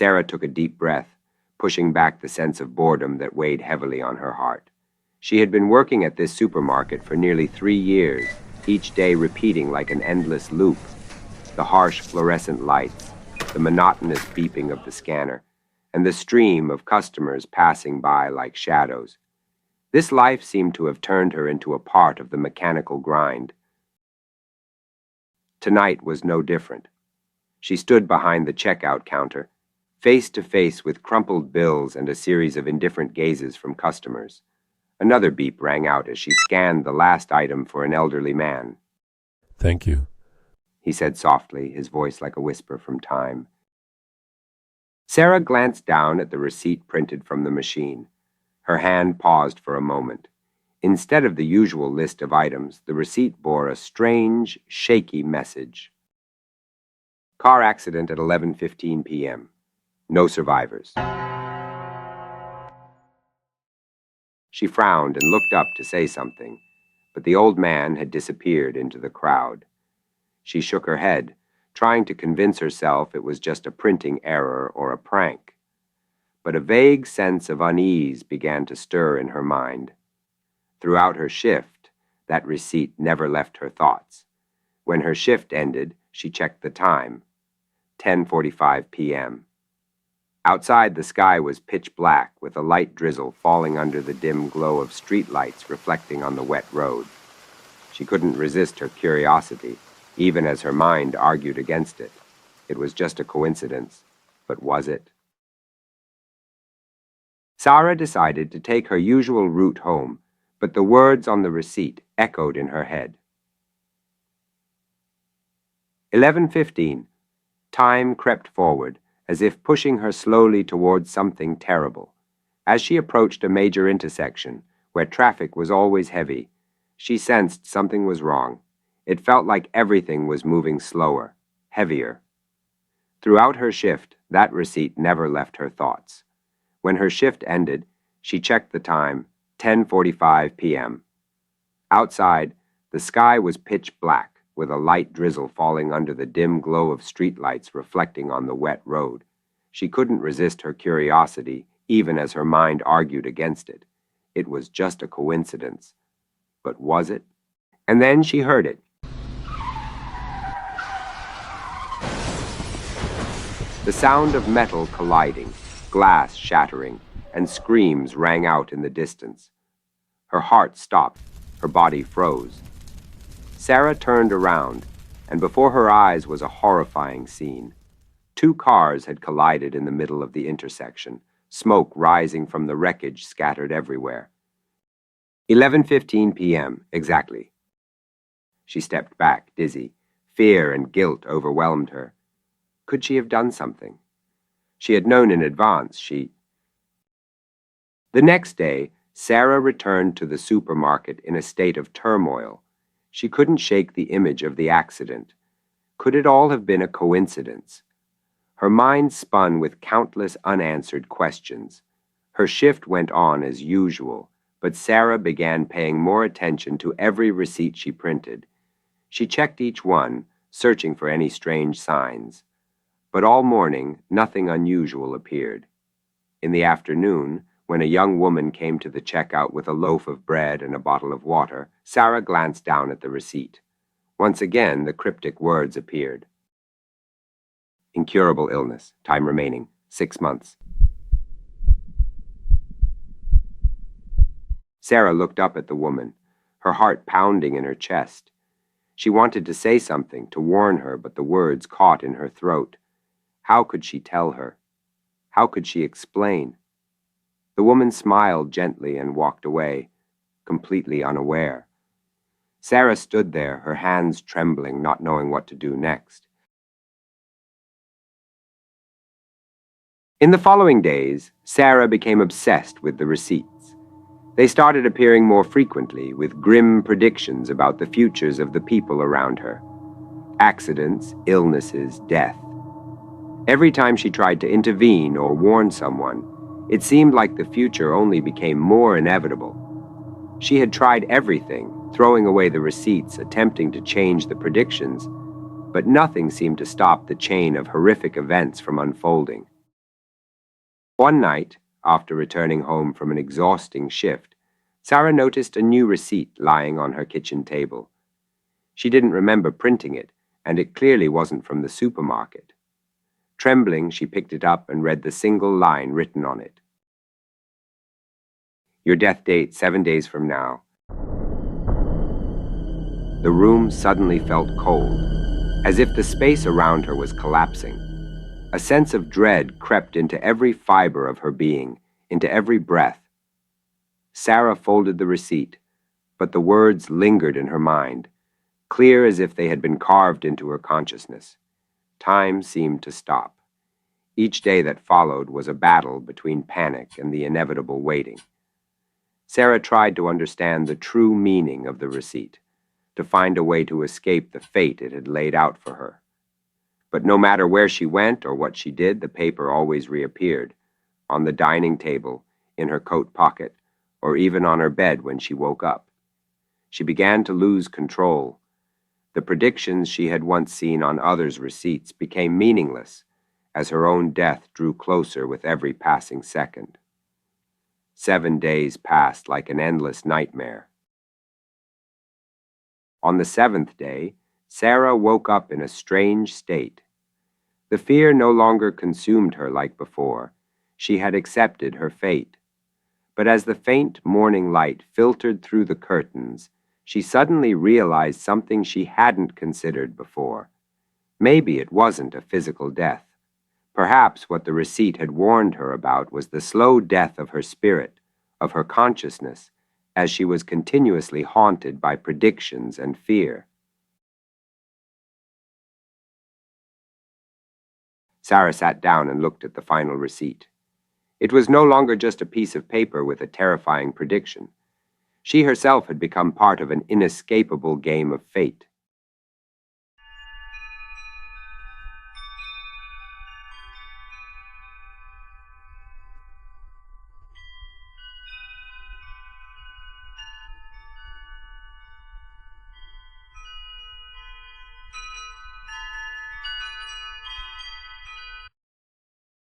Sara took a deep breath, pushing back the sense of boredom that weighed heavily on her heart. She had been working at this supermarket for nearly 3 years, each day repeating like an endless loop. The harsh fluorescent lights, the monotonous beeping of the scanner, and the stream of customers passing by like shadows. This life seemed to have turned her into a part of the mechanical grind. Tonight was no different. She stood behind the checkout counter, face to face with crumpled bills and a series of indifferent gazes from customers. Another beep rang out as she scanned the last item for an elderly man. "Thank you," he said softly, his voice like a whisper from time. Sara glanced down at the receipt printed from the machine. Her hand paused for a moment. Instead of the usual list of items, the receipt bore a strange, shaky message. Car accident at 11:15 p.m. No survivors. She frowned and looked up to say something, but the old man had disappeared into the crowd. She shook her head, trying to convince herself it was just a printing error or a prank. But a vague sense of unease began to stir in her mind. Throughout her shift, that receipt never left her thoughts. When her shift ended, she checked the time. 10:45 p.m. Outside, the sky was pitch black, with a light drizzle falling under the dim glow of streetlights reflecting on the wet road. She couldn't resist her curiosity, even as her mind argued against it. It was just a coincidence, but was it? Sara decided to take her usual route home, but the words on the receipt echoed in her head. 11:15. Time crept forward, as if pushing her slowly towards something terrible. As she approached a major intersection, where traffic was always heavy, she sensed something was wrong. It felt like everything was moving slower, heavier. Throughout her shift, that receipt never left her thoughts. When her shift ended, she checked the time, 10:45 p.m. Outside, the sky was pitch black, with a light drizzle falling under the dim glow of streetlights reflecting on the wet road. She couldn't resist her curiosity, even as her mind argued against it. It was just a coincidence. But was it? And then she heard it. The sound of metal colliding, glass shattering, and screams rang out in the distance. Her heart stopped, her body froze. Sara turned around, and before her eyes was a horrifying scene. 2 cars had collided in the middle of the intersection, smoke rising from the wreckage scattered everywhere. 11:15 p.m., exactly. She stepped back, dizzy. Fear and guilt overwhelmed her. Could she have done something? She had known in advance The next day, Sara returned to the supermarket in a state of turmoil. She couldn't shake the image of the accident. Could it all have been a coincidence? Her mind spun with countless unanswered questions. Her shift went on as usual, but Sara began paying more attention to every receipt she printed. She checked each one, searching for any strange signs. But all morning, nothing unusual appeared. In the afternoon, when a young woman came to the checkout with a loaf of bread and a bottle of water, Sara glanced down at the receipt. Once again, the cryptic words appeared. Incurable illness, time remaining, 6 months. Sara looked up at the woman, her heart pounding in her chest. She wanted to say something, to warn her, but the words caught in her throat. How could she tell her? How could she explain? The woman smiled gently and walked away, completely unaware. Sara stood there, her hands trembling, not knowing what to do next. In the following days, Sara became obsessed with the receipts. They started appearing more frequently, with grim predictions about the futures of the people around her. Accidents, illnesses, death. Every time she tried to intervene or warn someone, it seemed like the future only became more inevitable. She had tried everything, throwing away the receipts, attempting to change the predictions, but nothing seemed to stop the chain of horrific events from unfolding. One night, after returning home from an exhausting shift, Sara noticed a new receipt lying on her kitchen table. She didn't remember printing it, and it clearly wasn't from the supermarket. Trembling, she picked it up and read the single line written on it. Your death date 7 days from now. The room suddenly felt cold, as if the space around her was collapsing. A sense of dread crept into every fiber of her being, into every breath. Sara folded the receipt, but the words lingered in her mind, clear as if they had been carved into her consciousness. Time seemed to stop. Each day that followed was a battle between panic and the inevitable waiting. Sara tried to understand the true meaning of the receipt, to find a way to escape the fate it had laid out for her. But no matter where she went or what she did, the paper always reappeared, on the dining table, in her coat pocket, or even on her bed when she woke up. She began to lose control. The predictions she had once seen on others' receipts became meaningless as her own death drew closer with every passing second. 7 days passed like an endless nightmare. On the 7th day, Sara woke up in a strange state. The fear no longer consumed her like before. She had accepted her fate. But as the faint morning light filtered through the curtains, she suddenly realized something she hadn't considered before. Maybe it wasn't a physical death. Perhaps what the receipt had warned her about was the slow death of her spirit, of her consciousness, as she was continuously haunted by predictions and fear. Sara sat down and looked at the final receipt. It was no longer just a piece of paper with a terrifying prediction. She herself had become part of an inescapable game of fate.